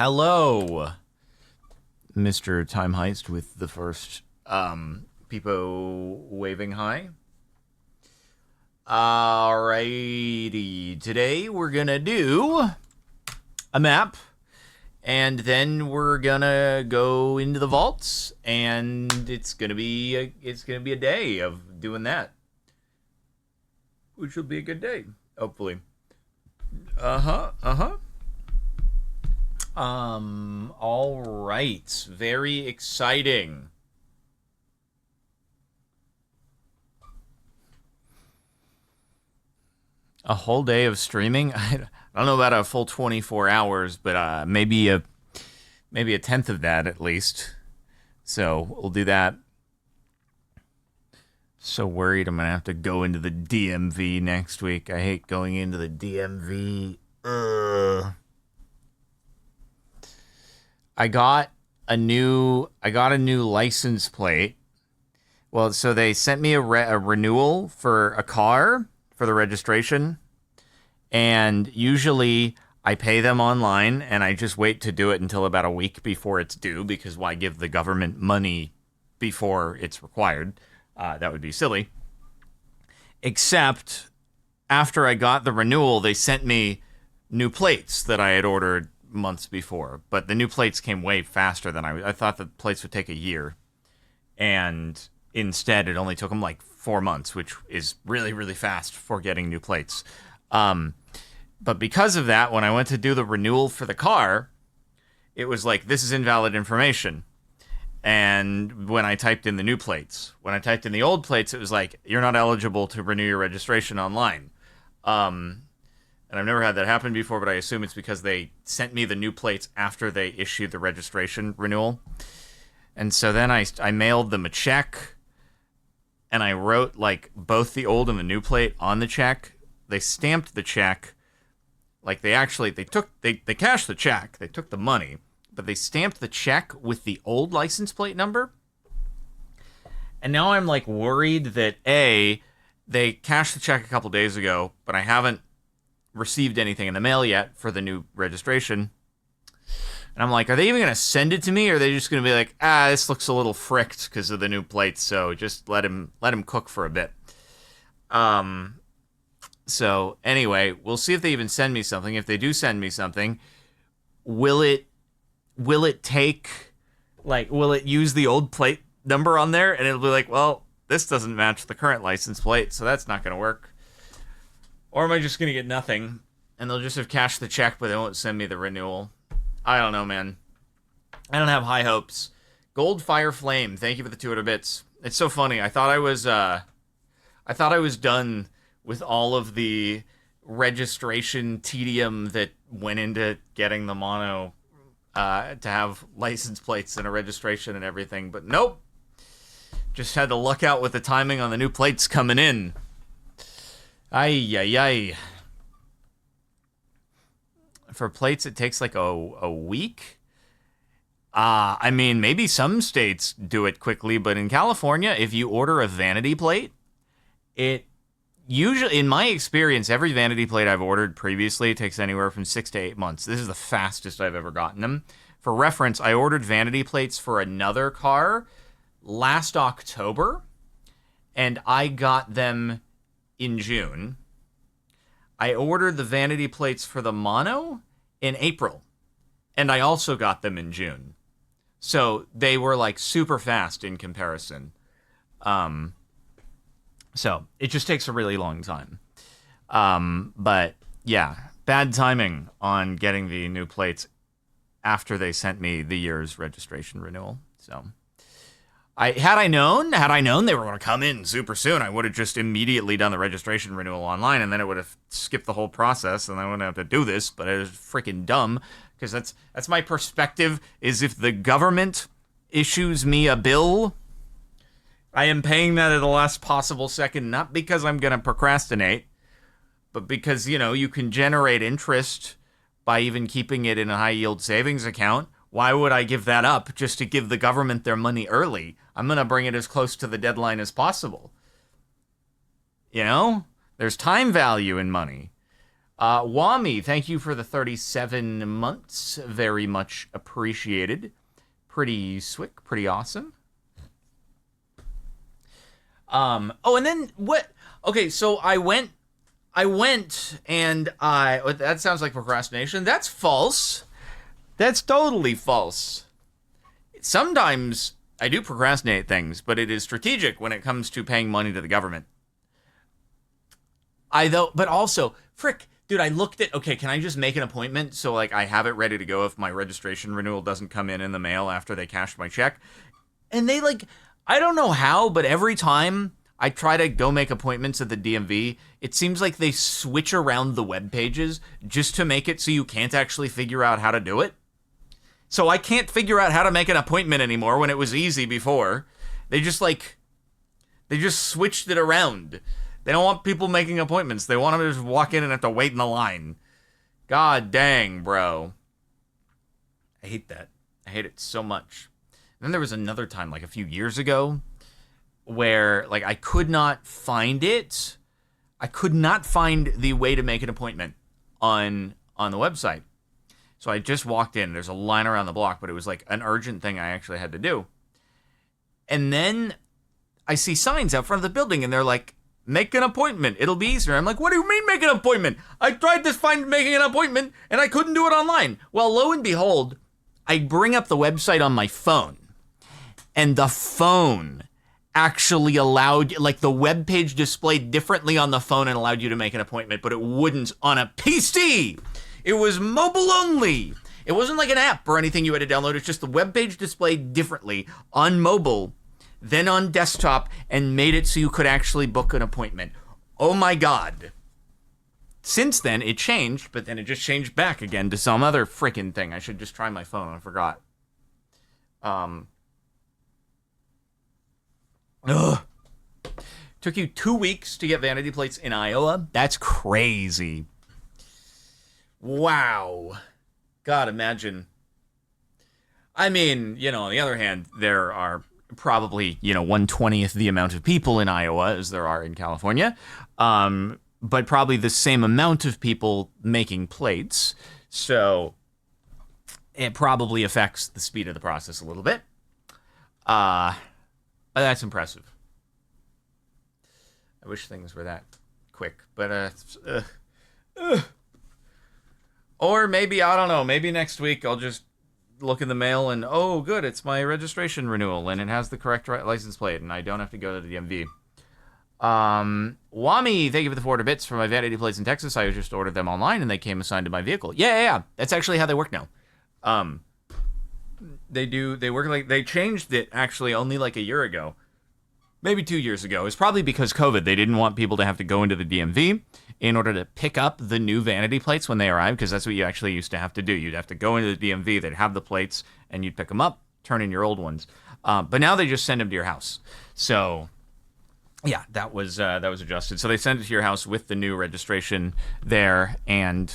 Hello, Mr. Time Heist with the first Peepo waving hi. Alrighty, today we're gonna do a map, and then we're gonna go into the vaults, and it's gonna be a day of doing that, which will be a good day, hopefully. All right. Very exciting. A whole day of streaming? I don't know about a full 24 hours, but maybe a tenth of that at least. So we'll do that. So worried I'm gonna have to go into the DMV next week. I hate going into the DMV. I got a new license plate. Well, so they sent me a renewal for a car for the registration, and usually I pay them online and I just wait to do it until about a week before it's due, because why give the government money before it's required? That would be silly. Except after I got the renewal, they sent me new plates that I had ordered months before, but the new plates came way faster than I thought. The plates would take a year, and instead it only took them like 4 months, which is really, really fast for getting new plates. But because of that, when I went to do the renewal for the car, it was like, this is invalid information. And when I typed in the new plates, when I typed in the old plates, it was like, you're not eligible to renew your registration online. And I've never had that happen before, but I assume it's because they sent me the new plates after they issued the registration renewal. And so then I mailed them a check, and I wrote like both the old and the new plate on the check. They stamped the check. Like they cashed the check. They took the money, but they stamped the check with the old license plate number. And now I'm like worried that they cashed the check a couple days ago, but I haven't received anything in the mail yet for the new registration. And I'm like, are they even going to send it to me, or are they just going to be like, this looks a little fricked because of the new plates, so just let him cook for a bit. So anyway, we'll see if they even send me something. If they do send me something, will it use the old plate number on there, and it'll be like, well, this doesn't match the current license plate, so that's not going to work. Or am I just going to get nothing, and they'll just have cashed the check, but they won't send me the renewal? I don't know, man. I don't have high hopes. Gold Fire Flame, thank you for the 200 bits. It's so funny. I thought I was done with all of the registration tedium that went into getting the mono to have license plates and a registration and everything, but nope. Just had to luck out with the timing on the new plates coming in. Ay. For plates, it takes like a week. I mean, maybe some states do it quickly, but in California, if you order a vanity plate, it usually, in my experience, every vanity plate I've ordered previously takes anywhere from 6 to 8 months. This is the fastest I've ever gotten them. For reference, I ordered vanity plates for another car last October, and I got them in June. I ordered the vanity plates for the mono in April, and I also got them in June. So they were like super fast in comparison. So it just takes a really long time. But yeah, bad timing on getting the new plates after they sent me the year's registration renewal. So had I known they were going to come in super soon, I would have just immediately done the registration renewal online, and then it would have skipped the whole process, and I wouldn't have to do this. But it was freaking dumb, because that's my perspective. Is if the government issues me a bill, I am paying that at the last possible second, not because I'm going to procrastinate, but because, you can generate interest by even keeping it in a high-yield savings account. Why would I give that up just to give the government their money early? I'm going to bring it as close to the deadline as possible. There's time value in money. Wami, thank you for the 37 months. Very much appreciated. Pretty swick, pretty awesome. Oh, and then what? Okay, so I went and that sounds like procrastination. That's false. That's totally false. Sometimes I do procrastinate things, but it is strategic when it comes to paying money to the government. But also, frick, dude, I looked at, okay, can I just make an appointment so like I have it ready to go if my registration renewal doesn't come in the mail after they cash my check? And they like, I don't know how, but every time I try to go make appointments at the DMV, it seems like they switch around the web pages just to make it so you can't actually figure out how to do it. So I can't figure out how to make an appointment anymore when it was easy before. They just switched it around. They don't want people making appointments. They want them to just walk in and have to wait in the line. God dang, bro. I hate that. I hate it so much. And then there was another time, like a few years ago, where like I could not find it. I could not find the way to make an appointment on the website. So I just walked in. There's a line around the block, but it was like an urgent thing I actually had to do. And then I see signs out front of the building, and they're like, make an appointment. It'll be easier. I'm like, what do you mean make an appointment? I tried to find making an appointment, and I couldn't do it online. Well, lo and behold, I bring up the website on my phone, and the phone actually allowed, like the web page displayed differently on the phone and allowed you to make an appointment, but it wouldn't on a PC. It was mobile only. It wasn't like an app or anything you had to download. It's just the web page displayed differently on mobile than on desktop and made it so you could actually book an appointment. Oh my God. Since then, it changed, but then it just changed back again to some other freaking thing. I should just try my phone. I forgot. Took you 2 weeks to get vanity plates in Iowa? That's crazy. Wow. God, imagine. I mean, on the other hand, there are probably, 1/20th the amount of people in Iowa as there are in California. But probably the same amount of people making plates. So it probably affects the speed of the process a little bit. But that's impressive. I wish things were that quick. But, or maybe, I don't know, maybe next week I'll just look in the mail and, oh, good, it's my registration renewal and it has the correct license plate and I don't have to go to the DMV. Wami, thank you for the 400 bits for my vanity plates in Texas. I just ordered them online and they came assigned to my vehicle. Yeah. That's actually how they work now. They work like, they changed it actually only like a year ago. Maybe 2 years ago. It's probably because COVID. They didn't want people to have to go into the DMV in order to pick up the new vanity plates when they arrive, because that's what you actually used to have to do. You'd have to go into the DMV, they'd have the plates, and you'd pick them up, turn in your old ones. But now they just send them to your house. So, yeah, that was adjusted. So they send it to your house with the new registration there, and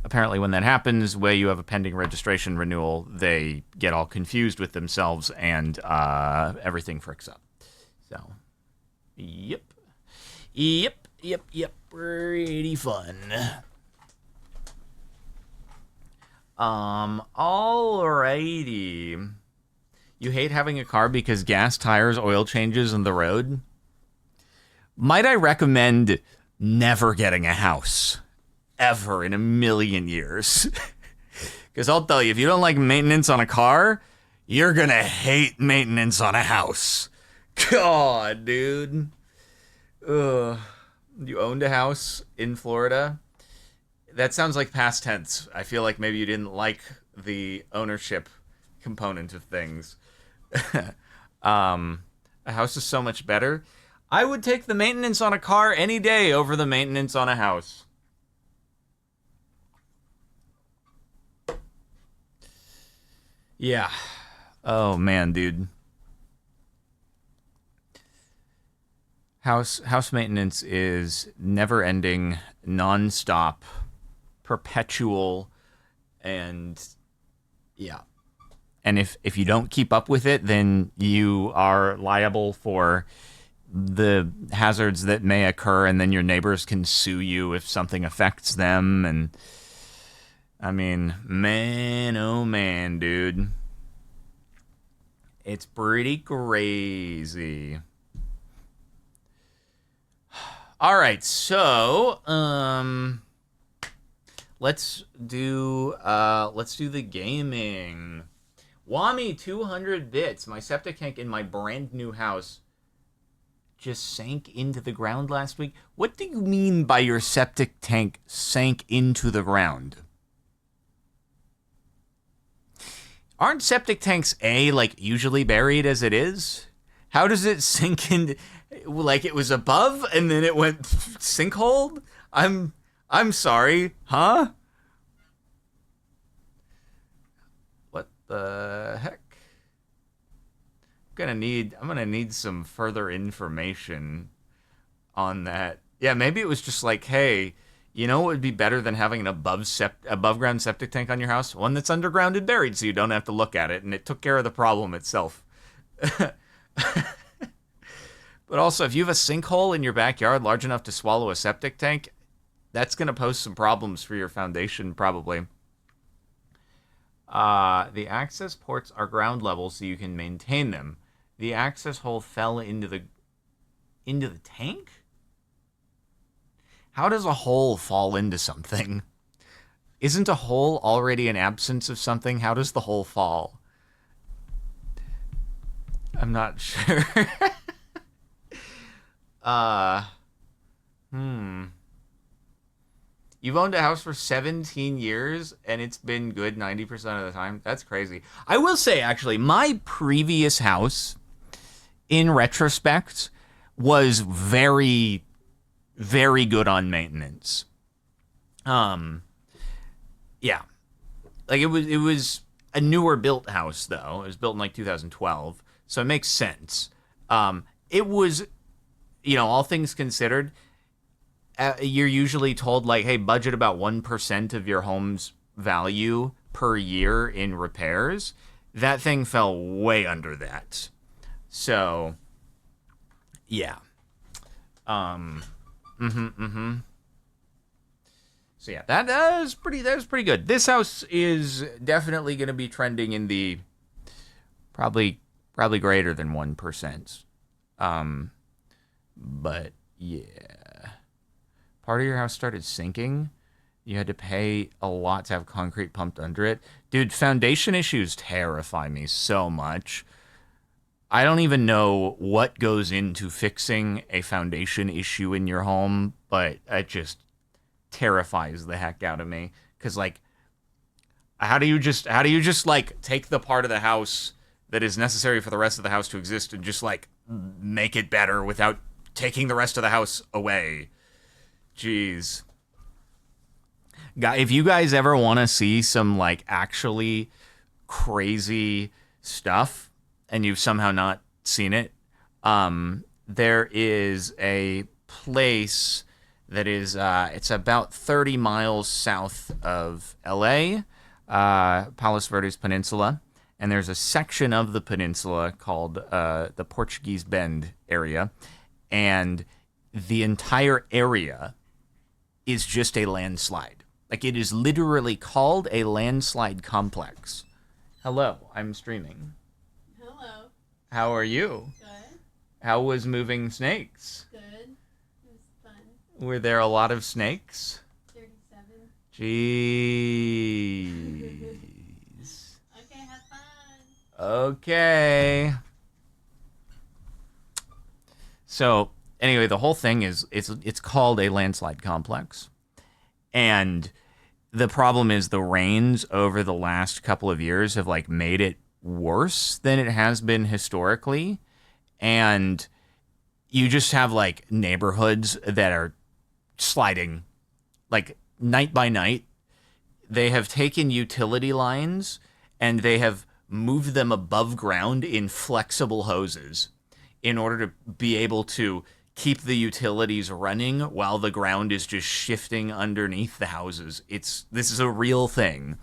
apparently when that happens, where you have a pending registration renewal, they get all confused with themselves, and everything fricks up. So, yep. Pretty fun. Alrighty. You hate having a car because gas, tires, oil changes, and the road? Might I recommend never getting a house? Ever in a million years. Because I'll tell you, if you don't like maintenance on a car, you're gonna hate maintenance on a house. God, dude. Ugh. You owned a house in Florida? That sounds like past tense. I feel like maybe you didn't like the ownership component of things. A house is so much better. I would take the maintenance on a car any day over the maintenance on a house. Yeah. Oh, man, dude. House maintenance is never-ending, non-stop, perpetual, and yeah. And if you don't keep up with it, then you are liable for the hazards that may occur, and then your neighbors can sue you if something affects them. And I mean, man, oh man, dude, it's pretty crazy. All right, so let's do the gaming. Wami 200 bits. My septic tank in my brand new house just sank into the ground last week. What do you mean by your septic tank sank into the ground? Aren't septic tanks like usually buried as it is? How does it sink in? Like it was above and then it went sinkhole? I'm sorry, huh? What the heck? I'm gonna need some further information on that. Yeah, maybe it was just like, hey, you know what would be better than having an above ground septic tank on your house? One that's underground and buried so you don't have to look at it, and it took care of the problem itself. But also, if you have a sinkhole in your backyard large enough to swallow a septic tank, that's going to pose some problems for your foundation, probably. The access ports are ground level so you can maintain them. The access hole fell into the tank? How does a hole fall into something? Isn't a hole already an absence of something? How does the hole fall? I'm not sure. You've owned a house for 17 years and it's been good 90% of the time? That's crazy. I will say, actually, my previous house, in retrospect, was very, very good on maintenance. Yeah. Like it was a newer built house though. It was built in like 2012, so it makes sense. It was, all things considered, you're usually told like, hey, budget about 1% of your home's value per year in repairs. That thing fell way under that. So, yeah. So yeah, that was pretty good. This house is definitely going to be trending in the probably greater than 1%. But yeah. Part of your house started sinking. You had to pay a lot to have concrete pumped under it. Dude, foundation issues terrify me so much. I don't even know what goes into fixing a foundation issue in your home, but it just terrifies the heck out of me. Because, like, how do you just like take the part of the house that is necessary for the rest of the house to exist and just like make it better without taking the rest of the house away? Jeez. If you guys ever want to see some like actually crazy stuff and you've somehow not seen it, there is a place that is it's about 30 miles south of LA, Palos Verdes Peninsula, and there's a section of the peninsula called the Portuguese Bend area, and the entire area is just a landslide. Like, it is literally called a landslide complex. Hello, I'm streaming. Hello. How are you? Good. How was moving snakes? Good. It was fun. Were there a lot of snakes? 37. Jeez. Okay, have fun. Okay. So, anyway, the whole thing is it's called a landslide complex. And the problem is the rains over the last couple of years have like made it worse than it has been historically. And you just have like neighborhoods that are sliding like night by night. They have taken utility lines and they have moved them above ground in flexible hoses in order to be able to keep the utilities running while the ground is just shifting underneath the houses. This is a real thing.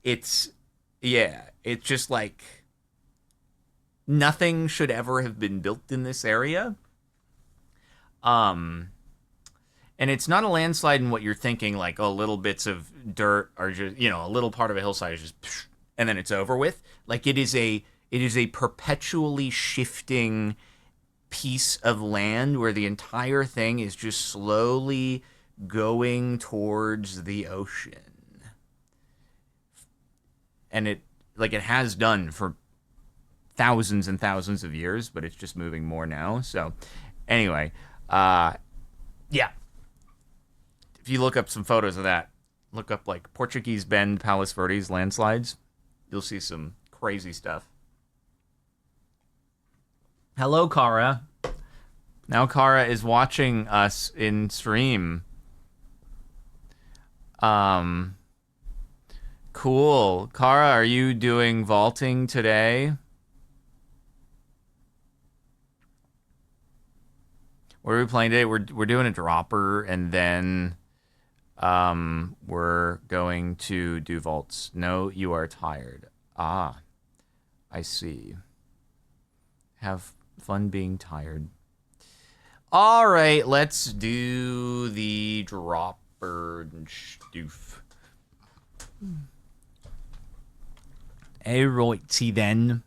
It's just like, nothing should ever have been built in this area. Um, and it's not a landslide in what you're thinking, like, oh, little bits of dirt are just, a little part of a hillside is just, and then it's over with. Like it is a perpetually shifting piece of land where the entire thing is just slowly going towards the ocean. And it has done for thousands and thousands of years, but it's just moving more now. So anyway, yeah. If you look up some photos of that, look up like Portuguese Bend, Palos Verdes landslides, you'll see some crazy stuff. Hello, Kara. Now Kara is watching us in stream. Cool. Kara, are you doing vaulting today? What are we playing today? We're doing a dropper, and then we're going to do vaults. No, you are tired. Ah, I see. Have fun being tired. All right, let's do the dropper and stoof. Hey, righty then.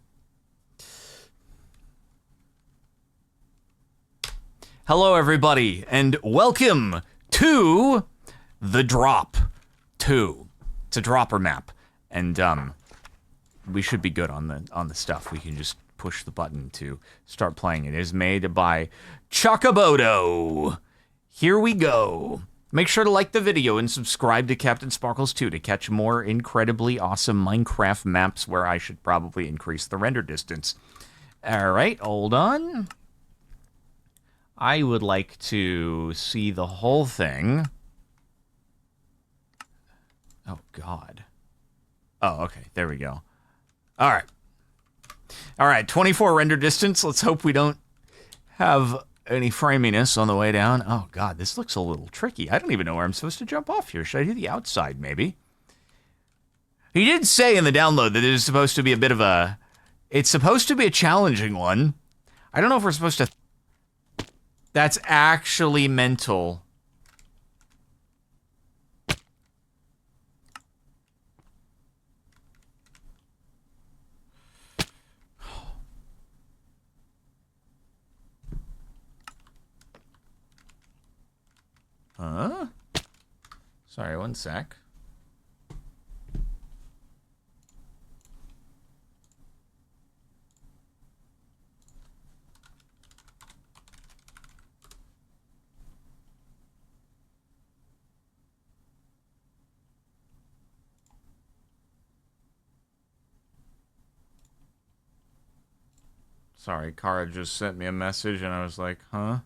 Hello, everybody, and welcome to the Drop 2. It's a dropper map, and we should be good on the stuff. We can just push the button to start playing it. It is made by Chocobodo. Here we go. Make sure to like the video and subscribe to CaptainSparklez 2 to catch more incredibly awesome Minecraft maps where I should probably increase the render distance. All right, hold on. I would like to see the whole thing. Oh, God. Oh, okay. There we go. All right. All right, 24 render distance. Let's hope we don't have any framiness on the way down. Oh, God, this looks a little tricky. I don't even know where I'm supposed to jump off here. Should I do the outside, maybe? He did say in the download that it is supposed to be a bit of a... It's supposed to be a challenging one. I don't know if we're supposed to... That's actually mental. Huh? Sorry, one sec. Sorry, Kara just sent me a message and I was like, huh?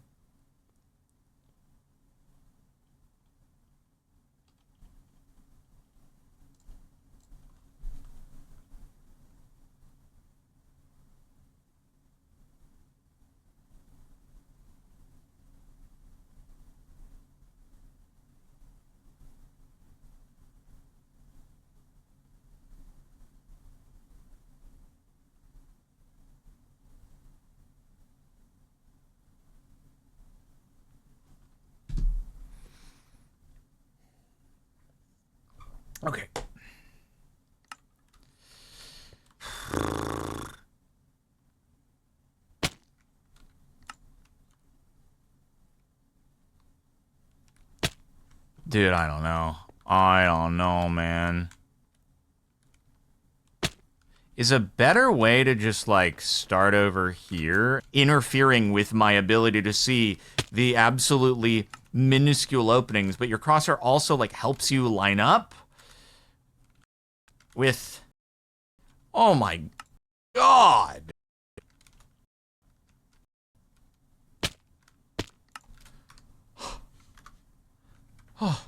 Okay. Dude, I don't know. I don't know, man. Is a better way to just, like, start over here, interfering with my ability to see the absolutely minuscule openings, but your crosshair also, like, helps you line up with... Oh my God! Oh.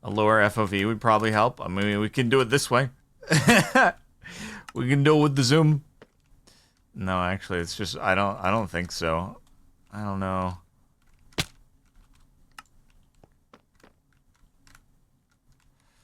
A lower FOV would probably help. I mean, we can do it this way. We can do it with the zoom. No, actually, it's just I don't think so. I don't know.